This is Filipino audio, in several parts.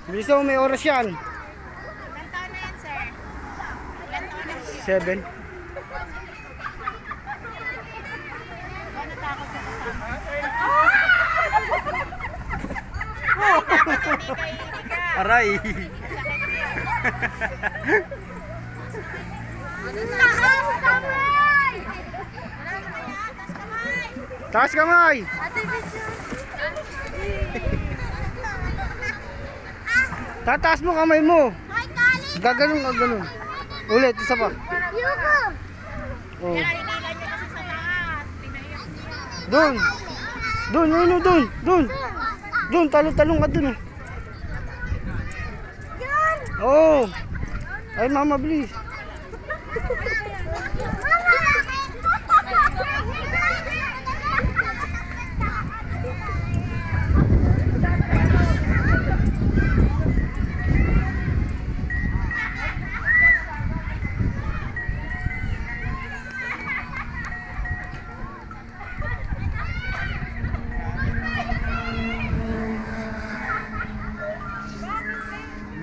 Bilis mo, may oras yan. Ilan taon na yan, sir? Ilan taon na yan? 7. Oh, natakot ka kasama. Hindi ka. Aray. Taas kamay. Tataas mo kamay mo. Gaganon, gaganon. Ulit, isa pa. Oh. Yan, hinila niya kasi sa taas. Pinaiyak niya. Doon. Doon, ano, doon. Doon. Doon, talong-talong ka doon. Oh. Ay, mama, bilis.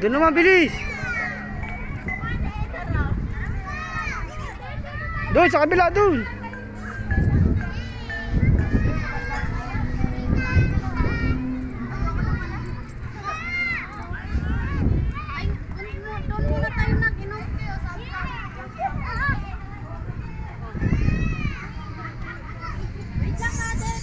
Doon naman, bilis. Doon, sa kabila, doon. Doon muna tayo nag-inom. Wait lang natin.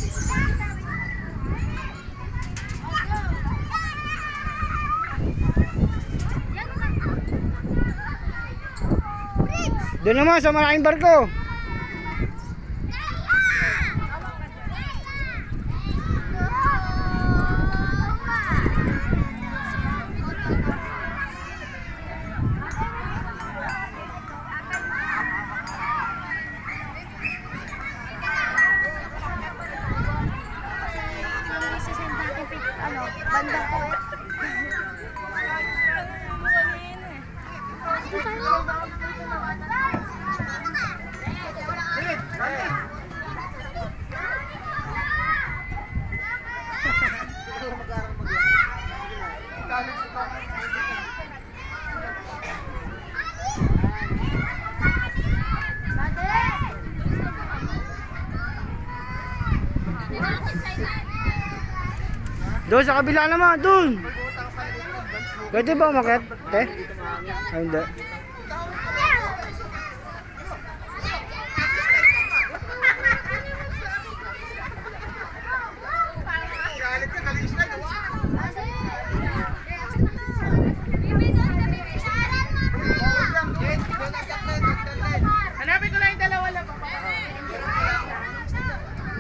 Doon naman, sa malaking barko. Banda ko eh. Doon sa kabila naman, doon. Pwede ba umakyat? Ay, hindi. Hanapin ko lang yung dalawa lang.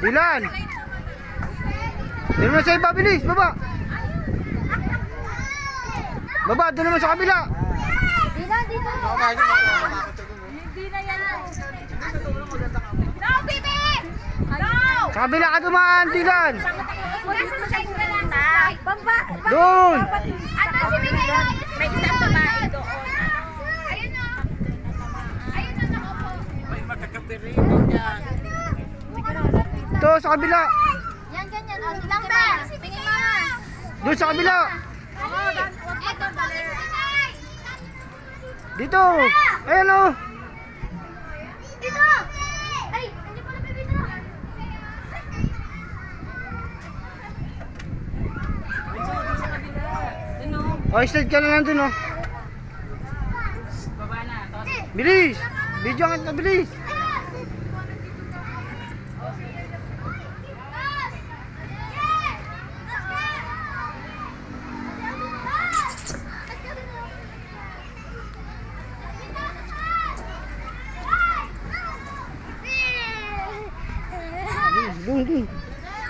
Dilan. Doon naman sa iba, bilis, baba. Baba, doon naman sa kabila. Dito. Hindi na yan. No, baby! No! Sa kabila ka dumaan, Dilan. Bamba! Doon. Ano si Miguel? May isang babae doon. Ayun o. Ayun o, nakaupo. May magkakapirinig yan. Ito, sa kabila. Yan, ganyan. O, lang ba? Tingin mama. Doon sa kabila. Oo, huwag ito bali. Dito. Ayan o. Dito! Ay, hindi pala baby dito. O, slide ka na lang dun o. Bilis. Video ka na, bilis. Doon, doon.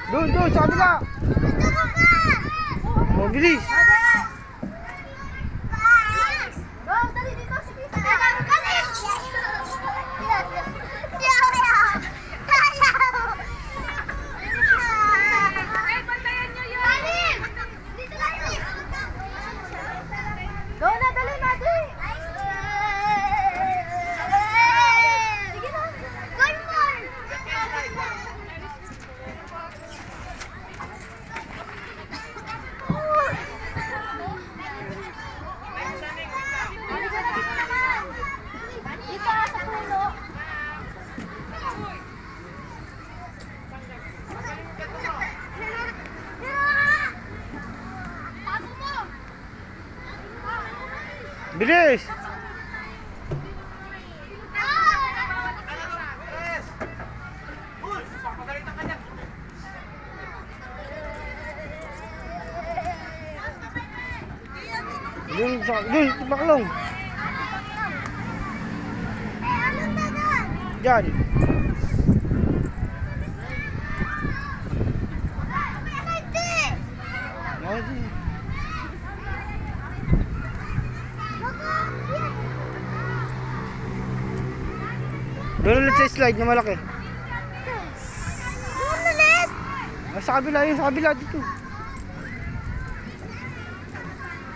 Doon, doon, sa kabila. O, bilis. Dali dito, sige. Bilis! Dun, baklong. Diyan. Doon ulit sa slide na malaki. Doon ulit! Sa kabila yun, sa kabila dito.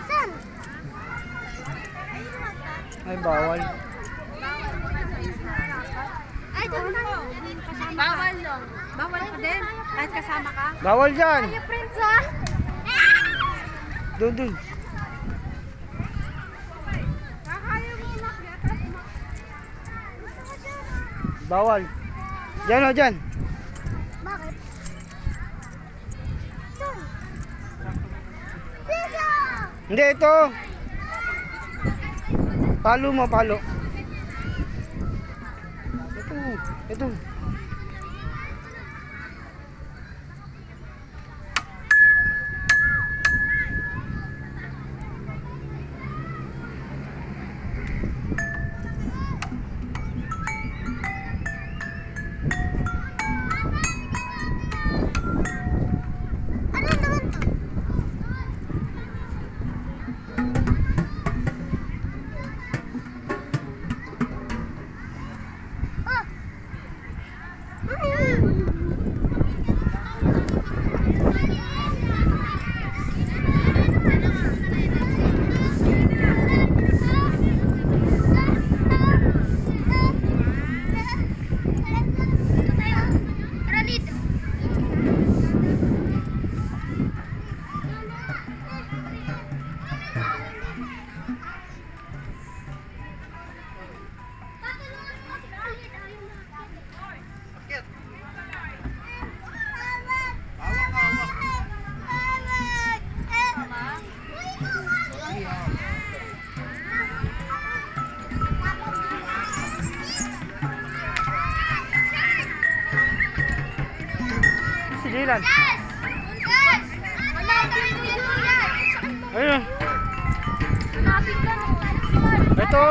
Saan? Ay, bawal. Ay, doon na. Bawal lang. Bawal ka din. Kahit kasama ka. Bawal dyan. Ay, friends ha? Doon. Kakayo mo lang. Bawal. Diyan o, dyan. Bakit? Doon. Dito! Hindi, ito. Palo mo, palo. Ito. Ano naman to? Oh! Tara dito. Si Dylan. Wala ka rin Ayun. Hanapin ka. Ito.